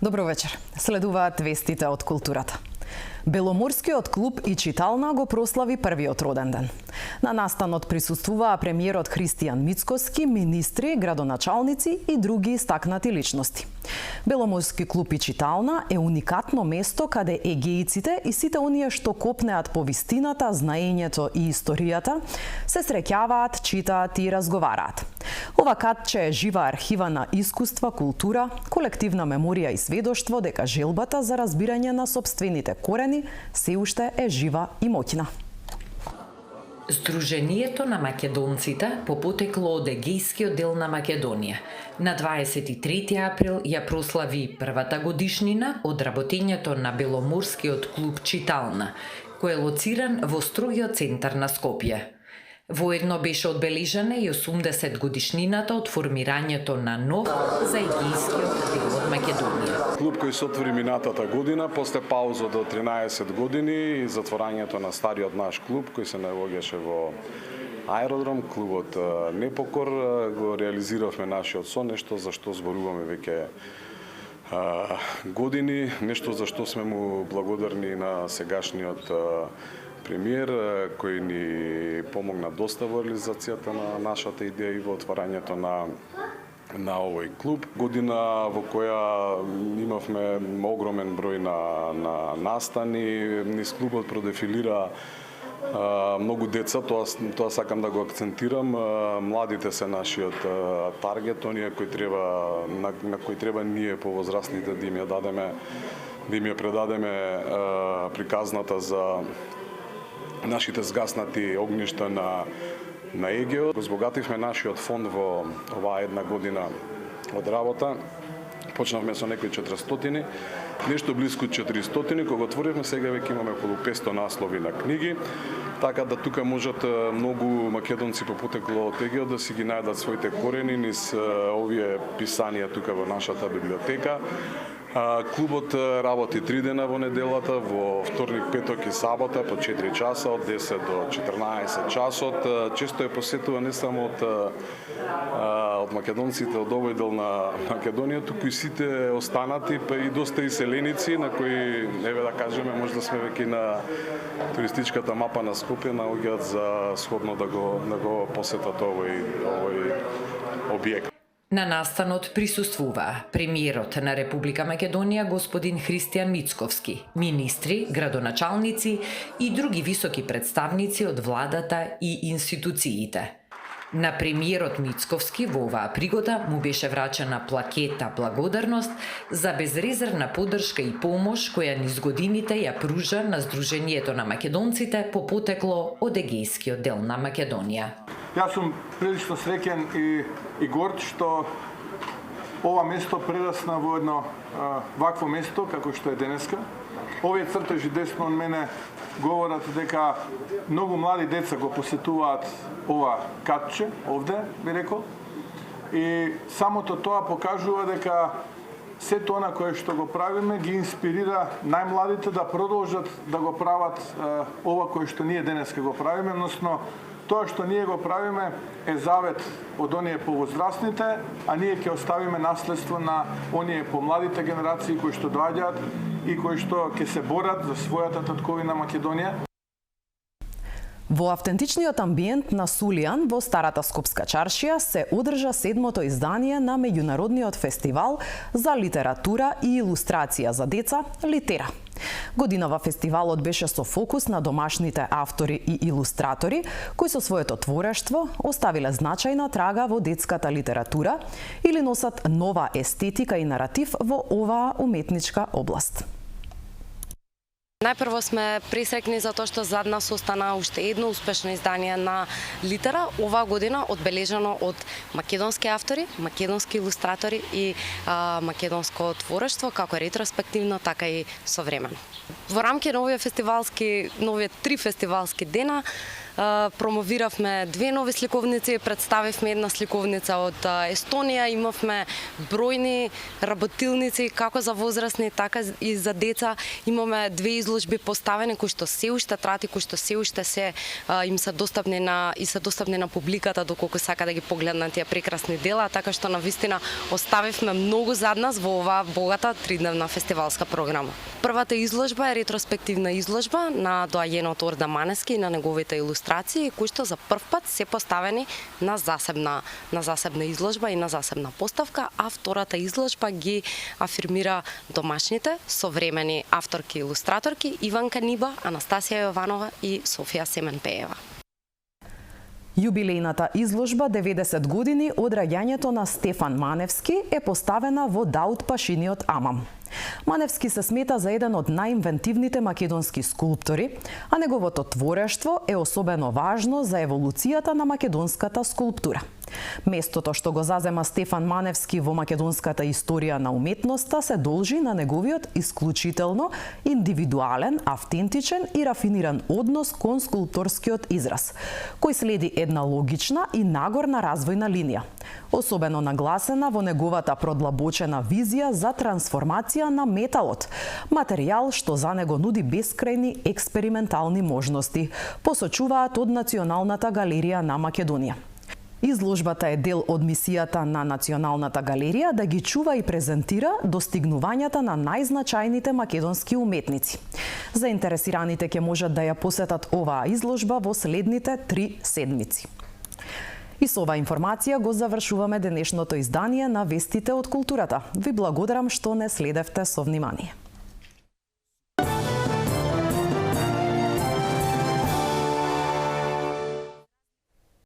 Добро вечер. Следуваат вестите од културата. Беломорскиот клуб и читална го прослави првиот роден ден. На настанот присуствуваа премиерот Христијан Мицковски, министри, градоначалници и други истакнати личности. Беломорски клуб и читална е уникатно место каде егеиците и сите оние што копнеат по вистината, знаењето и историјата се среќаваат, читаат и разговараат. Ова катче е жива архива на искуства, култура, колективна меморија и сведоштво дека желбата за разбирање на сопствените корени се уште е жива и моќна. Сдруженијето на македонците попотекло од егејскиот дел на Македонија. На 23 април ја прослави првата годишнина од работењето на Беломорскиот клуб читална, кој е лоциран во строгиот центар на Скопје. Воедно беше одбележана и 80 годишнината од формирањето на нов за егејскиот дел од Македонија. Клуб кој се отвори минатата година, после пауза до 13 години и затворањето на стариот наш клуб кој се наоѓаше во аеродром, клубот Непокор, го реализиравме нашиот сон, нешто за што зборуваме веќе години, нешто за што сме му благодарни на сегашниот премиер, кој ни помогна доста во реализацијата на нашата идеја и во отварањето на овој клуб. Година во која имавме огромен број на настани, низ клубот продефилира многу деца, тоа сакам да го акцентирам. Младите се нашиот таргет, оние на кои треба ние повозрастните да им ја дадеме, да им ја предадеме приказната за нашите згаснати огништа на Егео. Го збогативме нашиот фонд во оваа една година од работа. Почнавме со некои 400, нешто близко 400, кога отворивме сега веќе имаме околу 500 наслови на книги, така да тука можат многу македонци по потекло од Егео да си ги најдат своите корени низ овие писанија тука во нашата библиотека. Клубот работи 3 дена во неделата, во вторник, петок и сабота по 4 часа од 10 до 14 часот. Често е посетува не само од македонците од овој дел на Македонија, туку и сите останати, па и доста иселеници на кои, еве да кажеме, може да сме веќе на туристичката мапа на Скопје, наоѓаат за сходно да го посетат овој објект. На настанот присуствуваа премиерот на Република Македонија господин Христијан Мицковски, министри, градоначалници и други високи представници од владата и институциите. На премиерот Мицковски во оваа пригода му беше врачена плакета благодарност за безрезервна поддршка и помош која низ годините ја пружа на Сдруженијето на македонците по потекло од егејскиот дел на Македонија. Јас сум прилично среќен и горд што ова место прерасна во едно вакво место како што е денеска. Овие цртежи десно од мене говорат дека многу млади деца го посетуваат ова катче овде, би рекол. И самото тоа покажува дека сето она кое што го правиме ги инспирира најмладите да продолжат да го прават ова кое што ние денеска го правиме, односно тоа што ние го правиме е завет од оние повозрастните, а ние ќе оставиме наследство на оние помладите генерации кои што доаѓаат и кои што ќе се борат за својата татковина Македонија. Во автентичниот амбиент на Сулијан во Старата Скопска чаршија се одржа 7-то издание на меѓународниот фестивал за литература и илустрација за деца Литера. Годинава фестивалот беше со фокус на домашните автори и илустратори кои со своето творештво оставиле значајна трага во детската литература или носат нова естетика и наратив во оваа уметничка област. Најпрво сме пресреќни за тоа што зад нас остана уште едно успешно издание на Литера, оваа година одбележано од македонски автори, македонски илустратори и македонско творештво, како ретроспективно, така и современо. Во рамки на овие 3 фестивалски дена промовиравме 2 нови сликовници, представивме една сликовница од Естонија, имавме бројни работилници како за возрастни, така и за деца. Имаме 2 изложби поставени кои што се уште траат и кои што се уште им се достапни на публиката доколку сака да ги погледнат тие прекрасни дела, така што навистина оставивме многу зад нас во оваа богата 3-дневна фестивалска програма. Првата изложба е ретроспективна изложба на доајенот Орда Маневски и на неговите илустрации, кои што за прв пат се поставени на засебна изложба и на засебна поставка, а втората изложба ги афирмира домашните современи авторки и илустраторки Иванка Ниба, Анастасија Јованова и Софија Семенпеева. Јубилејната изложба 90 години од раѓањето на Стефан Маневски е поставена во Даут Пашиниот Амам. Маневски се смета за еден од најинвентивните македонски скулптори, а неговото творештво е особено важно за еволуцијата на македонската скулптура. Местото што го зазема Стефан Маневски во македонската историја на уметноста се должи на неговиот исклучително индивидуален, автентичен и рафиниран однос кон скулпторскиот израз, кој следи една логична и нагорна развојна линија, особено нагласена во неговата продлабочена визија за трансформација на металот, материјал што за него нуди бескрајни експериментални можности, посочуваат од Националната галерија на Македонија. Изложбата е дел од мисијата на Националната галерија да ги чува и презентира достигнувањата на најзначајните македонски уметници. Заинтересираните ќе можат да ја посетат оваа изложба во следните 3 седмици. И со оваа информација го завршуваме денешното издание на Вестите од културата. Ви благодарам што не следевте со внимание.